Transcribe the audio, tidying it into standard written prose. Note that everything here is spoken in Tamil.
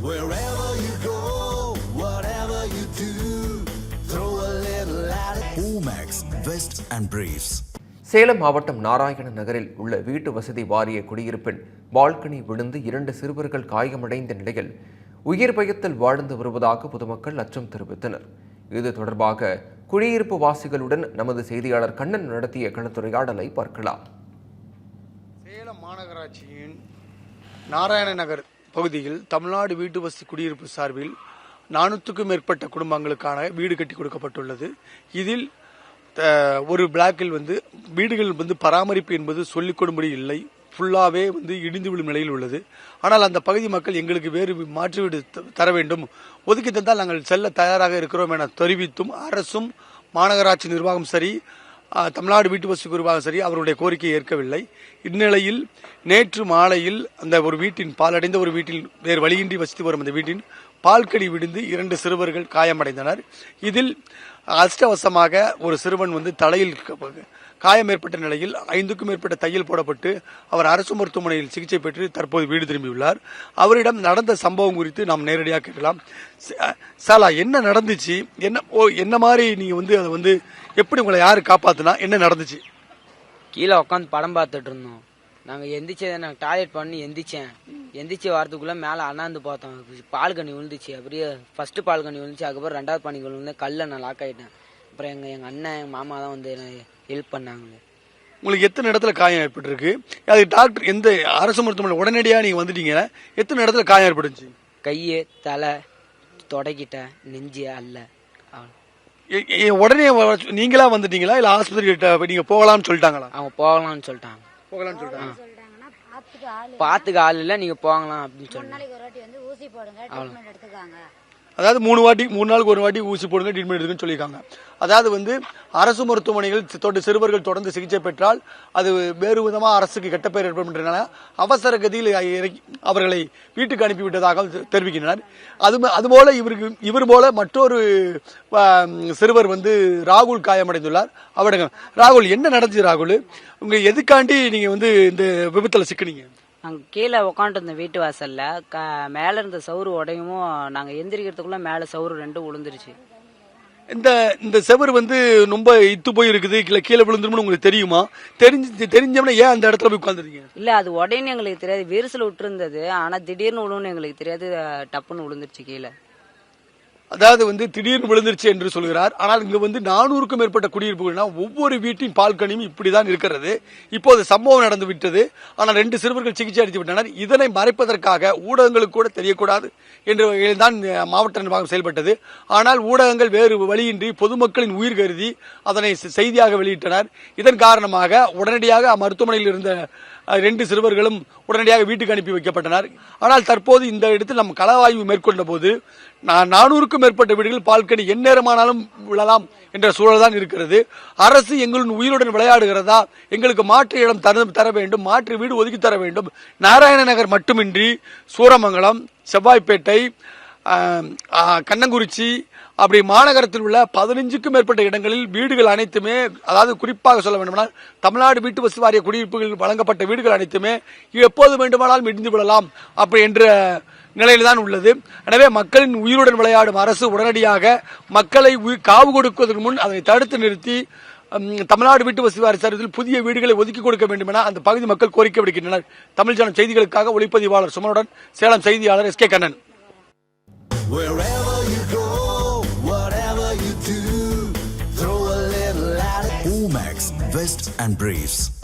Wherever you go, whatever you do, throw a little at it. Omax, Vest and Briefs. Salem மாவட்டம் நாராயண நகரில் உள்ள வீட்டு வசதி வாரிய குடியிருப்பில் பால்கனி விழுந்து 2 சிறுவர்கள் காயமடைந்த நிலையில் உயிர் பயத்தில் வாழ்ந்து வருவதாக பொதுமக்கள் அச்சம் தெரிவித்தனர். இது தொடர்பாக குடியிருப்பு வாசிகளுடன் நமது செய்தியாளர் கண்ணன் நடத்திய கலந்துரையாடலை பார்க்கலாம். சேலம் மாநகராட்சியின் நாராயண நகர் பகுதியில் தமிழ்நாடு வீட்டு வசதி குடியிருப்பு சார்பில் 400க்கும் மேற்பட்ட குடும்பங்களுக்கான வீடு கட்டி கொடுக்கப்பட்டுள்ளது. இதில் ஒரு பிளாக்கில் வீடுகள் பராமரிப்பு என்பது சொல்லிக் கொடும்படி இல்லை, ஃபுல்லாகவே இடிந்து விழும் நிலையில் உள்ளது. ஆனால் அந்த பகுதி மக்கள் எங்களுக்கு வேறு மாற்று வீடு தர வேண்டும், ஒதுக்கி தந்தால் நாங்கள் செல்ல தயாராக இருக்கிறோம் என தெரிவித்தும் அரசும் மாநகராட்சி நிர்வாகம் சரி, தமிழ்நாடு வீட்டு வசதி நிர்வாகம் சரி அவருடைய கோரிக்கையை ஏற்கவில்லை. இந்நிலையில் நேற்று மாலையில் அந்த ஒரு வீட்டின் பாலடைந்த ஒரு வீட்டில் வேறு வழியின்றி வசித்து வரும் அந்த வீட்டின் பால்கடி விழுந்து 2 சிறுவர்கள் காயமடைந்தனர். இதில் அதிர்ஷ்டவசமாக ஒரு சிறுவன் தலையில் காயம் ஏற்பட்ட நிலையில் 5க்கும் மேற்பட்ட தையல் போடப்பட்டு அவர் அரசு மருத்துவமனையில் சிகிச்சை பெற்று தற்போது வீடு திரும்பியுள்ளார். அவரிடம் நடந்த சம்பவம் குறித்து நாம் நேரடியாக கேட்கலாம். சாலா, என்ன நடந்துச்சு? என்ன மாதிரி நீங்க அதை எப்படி உங்களை யாரு காப்பாத்துனா? என்ன நடந்துச்சு? கீழே உட்காந்து படம் பார்த்துட்டு இருந்தோம். நாங்கள் டாய்லெட் பண்ணி எந்திரிச்சு வரதுக்குள்ள மேலே அண்ணாந்து பார்த்தோம். பால் கண்ணி விழுந்துச்சு. அப்படியே ஃபர்ஸ்ட் பால் கண்ணி விழுந்துச்சு. அதுக்கப்புறம் 2வது பால் விழுந்து கல்ல நான் லாக் ஆகிட்டேன். அப்புறம் எங்கள் அண்ணன் எங்கள் மாமா தான் ஹெல்ப் பண்ணாங்க. உங்களுக்கு எத்தனை இடத்துல காயம் ஏற்பட்டிருக்கு? அது டாக்டர் எந்த அரசு மருத்துவமனை உடனடியாக நீங்கள் வந்துட்டீங்க? எத்தனை இடத்துல காயம் ஏற்பட்டுச்சு? கையை, தலை, தொடக்கிட்ட, நெஞ்சு, அல்ல. உடனே நீங்களா வந்துட்டீங்களா இல்லை ஆஸ்பத்திரி நீங்க போகலாம்னு சொல்லிட்டாங்களா? அவங்க போகலாம்னு சொல்லிட்டாங்க. பாத்துக்க ஆள் இல்ல, நீங்க போகலாம் அப்படின்னு சொன்னாங்க. அதாவது 3 நாளுக்கு ஒரு வாட்டி ஊசி போடுங்க, ட்ரீட்மெண்ட் எடுத்துன்னு சொல்லியிருக்காங்க. அதாவது அரசு மருத்துவமனைகள் சிறுவர்கள் தொடர்ந்து சிகிச்சை பெற்றால் அது வேறு விதமாக அரசுக்கு கெட்ட பெயர் ஏற்படுகின்றன. அவசர கதியில் அவர்களை வீட்டுக்கு அனுப்பிவிட்டதாக தெரிவிக்கின்றனர். அதுபோல இவர் போல மற்றொரு சிறுவர் ராகுல் காயமடைந்துள்ளார். அவரிடம் ராகுல், என்ன நடந்துச்சு ராகுல்? உங்க எதுக்காண்டி நீங்க இந்த விபத்துல சிக்கினீங்க? நாங்கள் கீழே உட்காந்துருந்தோம் வீட்டு வாசல்ல. மேலே இருந்த சவுறு உடையவும் நாங்கள் எந்திரிக்கிறதுக்குள்ள மேலே சவுறு 2 விழுந்துருச்சு. இந்த செவர் ரொம்ப இத்து போய் இருக்குது, கீழே விழுந்துரும்னு உங்களுக்கு தெரியுமா? தெரிஞ்சவன ஏன் அந்த இடத்துல போய் உட்காந்துருக்கீங்க? இல்லை, அது உடையன்னு எங்களுக்கு தெரியாது. விரிசல் விட்டுருந்தது. ஆனால் திடீர்னு விழுன்னு எங்களுக்கு தெரியாது. டப்புன்னு விழுந்துருச்சு கீழே. அதாவது திடீர்னு விழுந்துருச்சு என்று சொல்கிறார். ஆனால் இங்க 400க்கும் மேற்பட்ட குடியிருப்புகள்னா ஒவ்வொரு வீட்டின் பால்கனியும் இப்படிதான் இருக்கிறது. இப்போது சம்பவம் நடந்து விட்டது. ஆனால் 2 சிறுவர்கள் சிகிச்சை அளித்து விட்டனர். இதனை மறைப்பதற்காக ஊடகங்களுக்கு கூட தெரியக்கூடாது என்ற வகையில் தான் மாவட்ட நிர்வாகம் செயல்பட்டது. ஆனால் ஊடகங்கள் வேறு வழியின்றி பொதுமக்களின் உயிர் கருதி அதனை செய்தியாக வெளியிட்டனர். இதன் காரணமாக உடனடியாக மருத்துவமனையில் இருந்த 2 சிறுவர்களும் உடனடியாக வீட்டுக்கு அனுப்பி வைக்கப்பட்டனர். ஆனால் தற்போது இந்த இடத்தில் நம்ம களவாய்வு மேற்கொண்ட போது 400க்கும் மேற்பட்ட வீடுகள் பால்கனி எந்நேரமானாலும் விழலாம் என்ற சூழல் தான் இருக்கிறது. அரசு எங்களுடன் உயிருடன் விளையாடுகிறதா? எங்களுக்கு மாற்று இடம் தர வேண்டும், மாற்று வீடு ஒதுக்கி தர வேண்டும். நாராயண நகர் மட்டுமின்றி சூரமங்கலம், செவ்வாய்ப்பேட்டை, கண்ணங்குறிச்சி, அப்படி மாநகரத்தில் உள்ள 15க்கும் மேற்பட்ட இடங்களில் வீடுகள் அனைத்துமே, அதாவது குறிப்பாக சொல்ல வேண்டுமானால் தமிழ்நாடு வீட்டு வசதி வாரிய குடியிருப்புகள் வழங்கப்பட்ட வீடுகள் அனைத்துமே எப்போது வேண்டுமானாலும் இடிந்து விடலாம் அப்படி என்ற நிலையில்தான் உள்ளது. எனவே மக்களின் உயிருடன் விளையாடும் அரசு உடனடியாக மக்களை காவு கொடுப்பதற்கு முன் அதனை தடுத்து நிறுத்தி தமிழ்நாடு வீட்டு வசதி வாரிய சார்பில் புதிய வீடுகளை ஒதுக்கி கொடுக்க வேண்டும் என அந்த பகுதி மக்கள் கோரிக்கை விடுக்கின்றனர். தமிழ் ஜனம் செய்திகளுக்காக ஒளிப்பதிவாளர் சுமனுடன் சேலம் செய்தியாளர் SK. Kannan. Wherever you go, whatever you do, throw a little at it. Omax, Vest and Briefs.